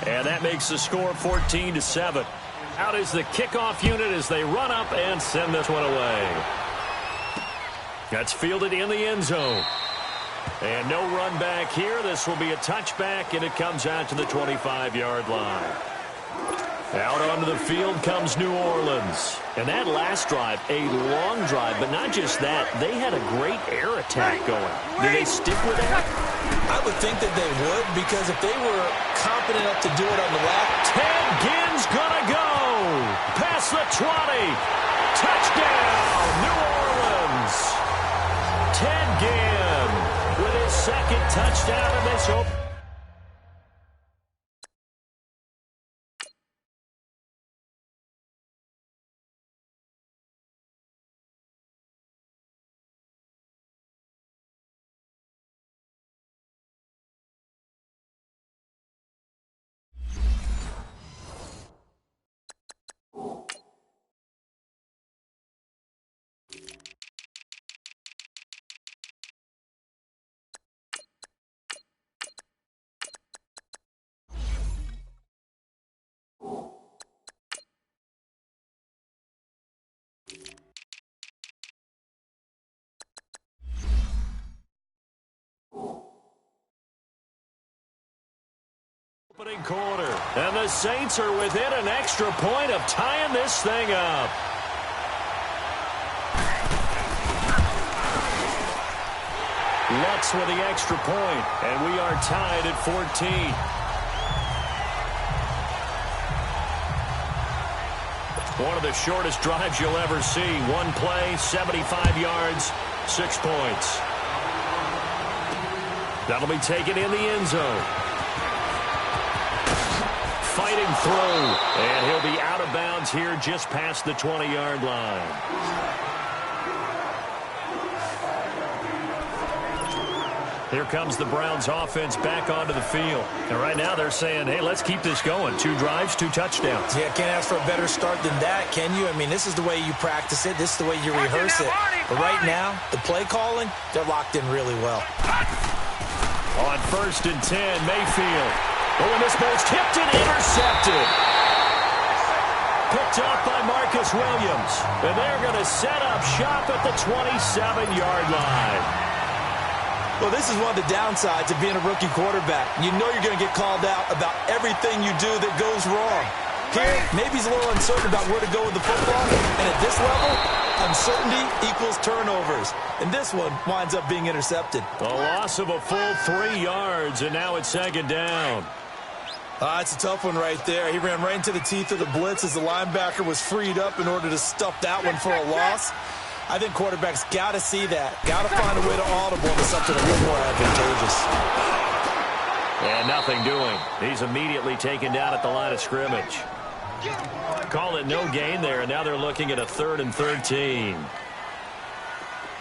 And that makes the score 14-7. Out is the kickoff unit as they run up and send this one away. That's fielded in the end zone. And no run back here. This will be a touchback, and it comes out to the 25-yard line. Out onto the field comes New Orleans. And that last drive, a long drive, but not just that. They had a great air attack going. Do they stick with that? I would think that they would, because if they were confident enough to do it on the left. Ted Ginn's gonna go. Past the 20. Touchdown, New Orleans. Ted Ginn with his second touchdown of this opening. Opening quarter, and the Saints are within an extra point of tying this thing up. Lutz with the extra point, and we are tied at 14. One of the shortest drives you'll ever see. One play, 75 yards, 6 points. That'll be taken in the end zone. Fighting through, and he'll be out of bounds here just past the 20-yard line. Here comes the Browns offense back onto the field. And right now they're saying, hey, let's keep this going. 2 drives, 2 touchdowns. Yeah, can't ask for a better start than that, can you? I mean, this is the way you practice it. This is the way you rehearse it. But right now, the play calling, they're locked in really well. On 1st and 10, Mayfield. Oh, and this ball's tipped and intercepted. Picked off by Marcus Williams. And they're going to set up shop at the 27-yard line. Well, this is one of the downsides of being a rookie quarterback. You know you're going to get called out about everything you do that goes wrong. Here, maybe he's a little uncertain about where to go with the football. And at this level, uncertainty equals turnovers. And this one winds up being intercepted. A loss of a full 3 yards, and now it's 2nd down. It's a tough one right there. He ran right into the teeth of the blitz as the linebacker was freed up in order to stuff that one for a loss. I think quarterbacks got to see that. Got to find a way to audible into something a little more advantageous. And nothing doing. He's immediately taken down at the line of scrimmage. Call it no gain there, and now they're looking at a 3rd and 13.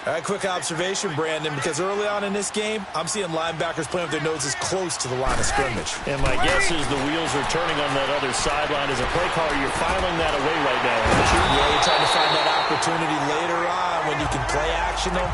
All right, quick observation, Brandon, because early on in this game, I'm seeing linebackers playing with their noses close to the line of scrimmage. And my guess is the wheels are turning on that other sideline. As a play caller, you're filing that away right now, aren't you? Yeah, you're trying to find that opportunity later on when you can play action them.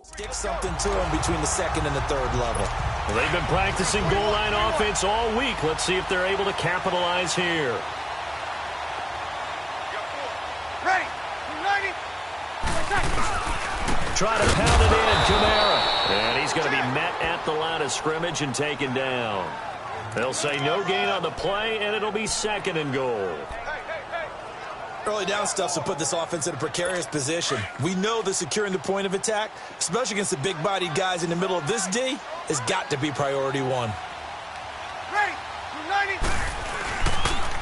Stick something to them between the 2nd and the 3rd level. Well, they've been practicing goal line offense all week. Let's see if they're able to capitalize here. Ready. Try to pound it in, Kamara. And he's going to be met at the line of scrimmage and taken down. They'll say no gain on the play, and it'll be 2nd and goal. Early down stuff to put this offense in a precarious position. We know that securing the point of attack, especially against the big-bodied guys in the middle of this D, has got to be priority 1. Ready. 90.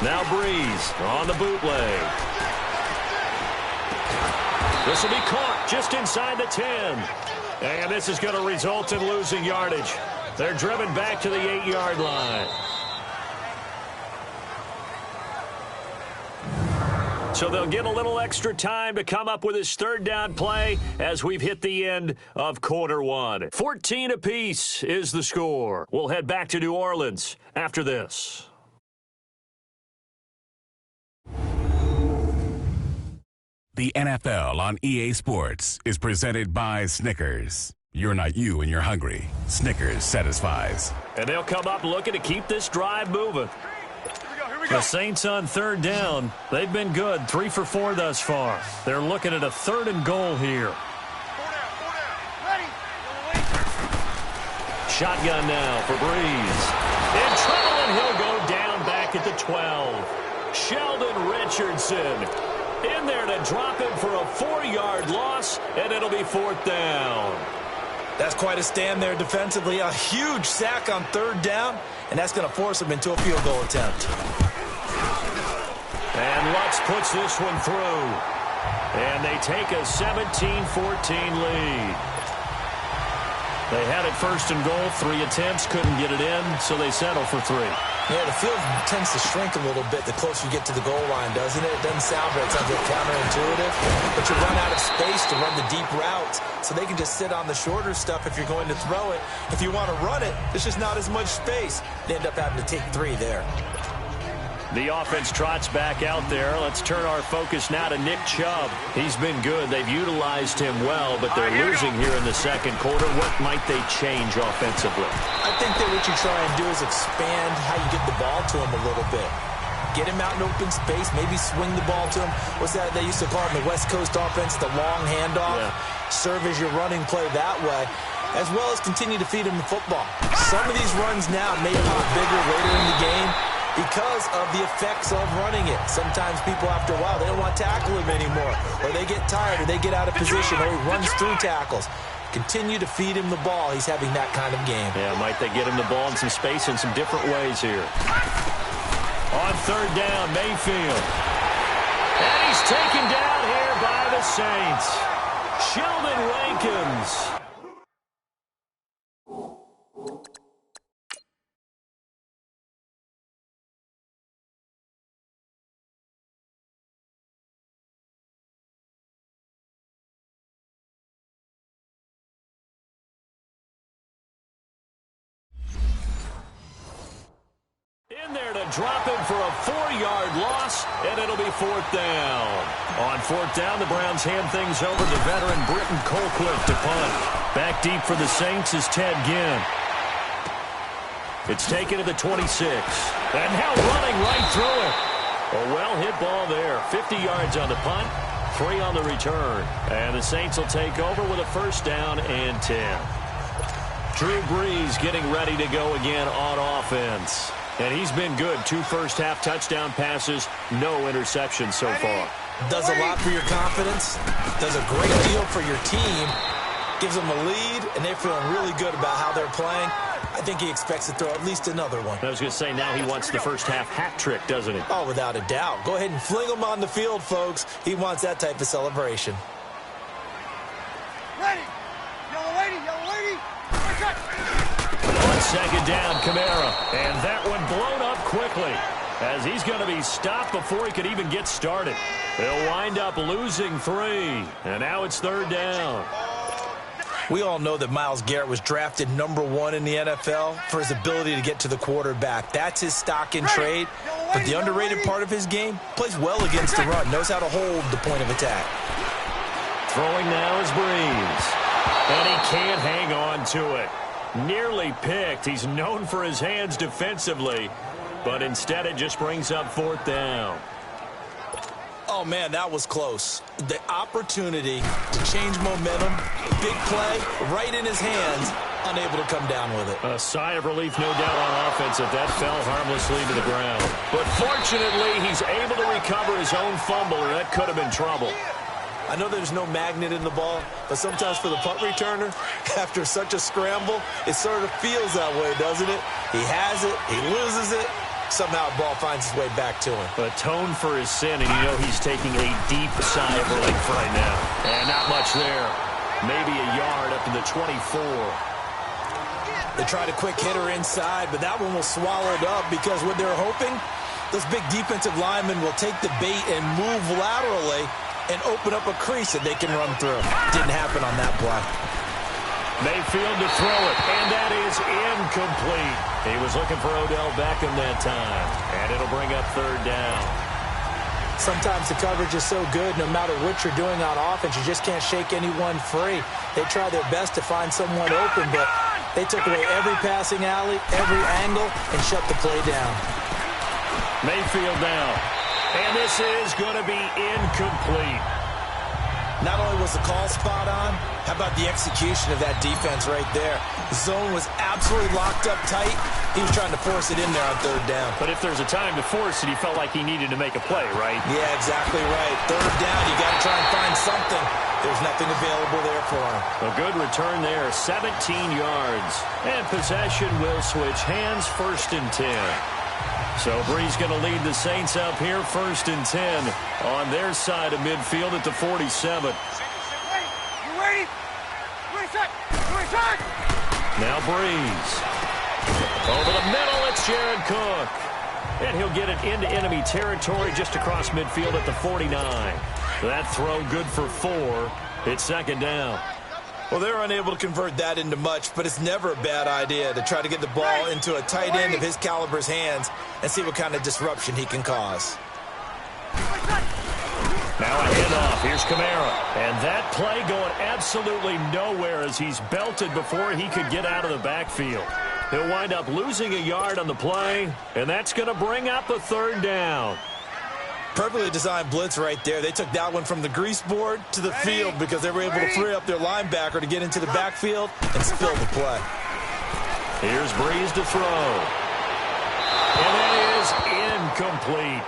Now Breeze on the bootleg. This will be caught just inside the 10. And this is going to result in losing yardage. They're driven back to the 8-yard line. So they'll get a little extra time to come up with his third down play as we've hit the end of quarter one. 14 apiece is the score. We'll head back to New Orleans after this. The NFL on EA Sports is presented by Snickers. You're not you when you're hungry. Snickers satisfies. And they'll come up looking to keep this drive moving. The Saints on third down. They've been good, 3 for 4 thus far. They're looking at a 3rd and goal here. Shotgun now for Breeze. In trouble, and he'll go down back at the 12. Sheldon Richardson in there to drop him for a 4-yard loss, and it'll be 4th down. That's quite a stand there defensively. A huge sack on 3rd down, and that's going to force him into a field goal attempt. And Lutz puts this one through. And they take a 17-14 lead. They had it 1st and goal, 3 attempts, couldn't get it in, so they settle for 3. Yeah, the field tends to shrink a little bit the closer you get to the goal line, doesn't it? It doesn't sound right. It sounds a bit counterintuitive. But you run out of space to run the deep routes, so they can just sit on the shorter stuff if you're going to throw it. If you want to run it, there's just not as much space. They end up having to take 3 there. The offense trots back out there. Let's turn our focus now to Nick Chubb. He's been good. They've utilized him well, but they're losing here in the second quarter. What might they change offensively? I think that what you try and do is expand how you get the ball to him a little bit. Get him out in open space, maybe swing the ball to him. What's that they used to call it in the West Coast offense, the long handoff? Yeah. Serve as your running play that way, as well as continue to feed him the football. Some of these runs now may pop bigger later in the game because of the effects of running it. Sometimes people, after a while, they don't want to tackle him anymore, or they get tired, or they get out of position, or he runs through tackles. Continue to feed him the ball. He's having that kind of game. Yeah, might they get him the ball in some space in some different ways here. On 3rd down, Mayfield. And he's taken down here by the Saints. Sheldon Rankins. In there to drop him for a 4-yard loss, and it'll be 4th down. On 4th down, the Browns hand things over to veteran Britton Colquitt to punt. Back deep for the Saints is Ted Ginn. It's taken to the 26. And now running right through it. A well-hit ball there. 50 yards on the punt, 3 on the return. And the Saints will take over with a 1st down and 10. Drew Brees getting ready to go again on offense. And he's been good. 2 first-half touchdown passes, no interceptions so far. Does a lot for your confidence. Does a great deal for your team. Gives them a lead, and they're feeling really good about how they're playing. I think he expects to throw at least another one. I was going to say, now he wants the first-half hat trick, doesn't he? Oh, without a doubt. Go ahead and fling him on the field, folks. He wants that type of celebration. Ready. Yellow lady, yellow lady. On 2nd down, Kamara. And that one blown up quickly as he's going to be stopped before he could even get started. They'll wind up losing 3. And now it's 3rd down. We all know that Myles Garrett was drafted #1 in the NFL for his ability to get to the quarterback. That's his stock in trade. But the underrated part of his game, plays well against the run, knows how to hold the point of attack. Throwing now is Breeze. And he can't hang on to it. Nearly picked. He's known for his hands defensively, but instead it just brings up 4th down. Oh, man, that was close. The opportunity to change momentum, big play, right in his hands, unable to come down with it. A sigh of relief, no doubt, on offense if that fell harmlessly to the ground. But fortunately, he's able to recover his own fumble, or that could have been trouble. I know there's no magnet in the ball, but sometimes for the punt returner, after such a scramble, it sort of feels that way, doesn't it? He has it, he loses it, somehow the ball finds its way back to him. Atone for his sin, and you know he's taking a deep sigh of relief right now. And not much there. Maybe a yard up to the 24. They tried a quick hitter inside, but that one was swallowed up because what they're hoping, Those big defensive linemen will take the bait and move laterally and open up a crease that they can run through. Didn't happen on that play. Mayfield to throw it, and that is incomplete. He was looking for Odell Beckham that time, and it'll bring up third down. Sometimes the coverage is so good, no matter what you're doing on offense, you just can't shake anyone free. They try their best to find someone open, but they took away every passing alley, every angle, and shut the play down. Mayfield now, and this is going to be incomplete. Not only was the call spot on, how about the execution of that defense right there? The zone was absolutely locked up tight. He was trying to force it in there on third down. But if there's a time to force it, he felt like he needed to make a play, right? Yeah, exactly right. Third down, you got to try and find something. There's nothing available there for him. A good return there, 17 yards. And possession will switch hands, 1st and 10. So Bree's going to lead the Saints up here, 1st and 10 on their side of midfield at the 47. You ready? Reset! Reset! Now Breeze. Over the middle, it's Jared Cook. And he'll get it into enemy territory just across midfield at the 49. That throw good for 4. It's 2nd down. Well, they're unable to convert that into much, but it's never a bad idea to try to get the ball into a tight end of his caliber's hands and see what kind of disruption he can cause. Now a handoff. Here's Kamara. And that play going absolutely nowhere as he's belted before he could get out of the backfield. He'll wind up losing a yard on the play, and that's going to bring up a 3rd down. Perfectly designed blitz right there. They took that one from the grease board to the field because they were able to free up their linebacker to get into the backfield and spill the play. Here's Breeze to throw. And that is incomplete.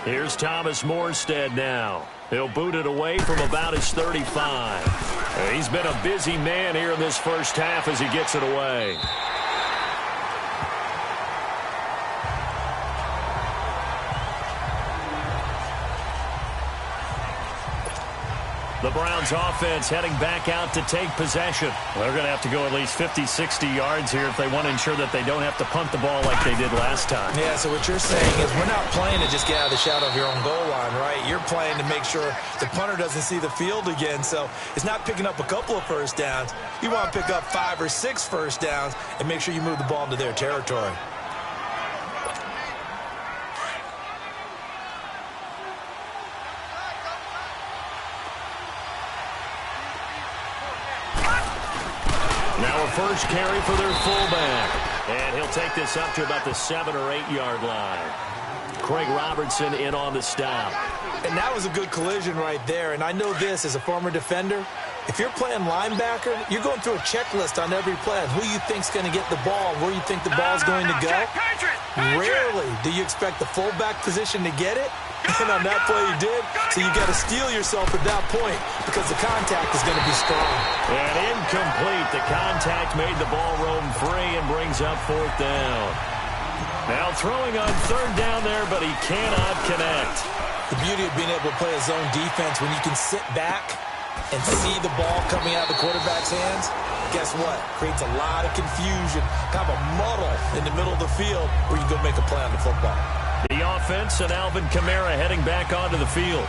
Here's Thomas Morstead now. He'll boot it away from about his 35. He's been a busy man here in this first half as he gets it away. The Browns offense heading back out to take possession. They're going to have to go at least 50, 60 yards here if they want to ensure that they don't have to punt the ball like they did last time. Yeah, so what you're saying is we're not playing to just get out of the shadow of your own goal line, right? You're playing to make sure the punter doesn't see the field again. So it's not picking up a couple of first downs. You want to pick up 5 or 6 first downs and make sure you move the ball into their territory. First carry for their fullback. And he'll take this up to about the 7 or 8 yard line. Craig Robertson in on the stop. And that was a good collision right there. And I know this as a former defender. If you're playing linebacker, you're going through a checklist on every play of who you think's going to get the ball, where you think the ball's going to go. Rarely do you expect the fullback position to get it. And on that play, he did. So you got to steel yourself at that point because the contact is going to be strong. And incomplete. The contact made the ball roam free and brings up 4th down. Now throwing on 3rd down there, but he cannot connect. The beauty of being able to play a zone defense when you can sit back and see the ball coming out of the quarterback's hands, guess what? Creates a lot of confusion, kind of a muddle in the middle of the field where you can go make a play on the football. The offense and Alvin Kamara heading back onto the field.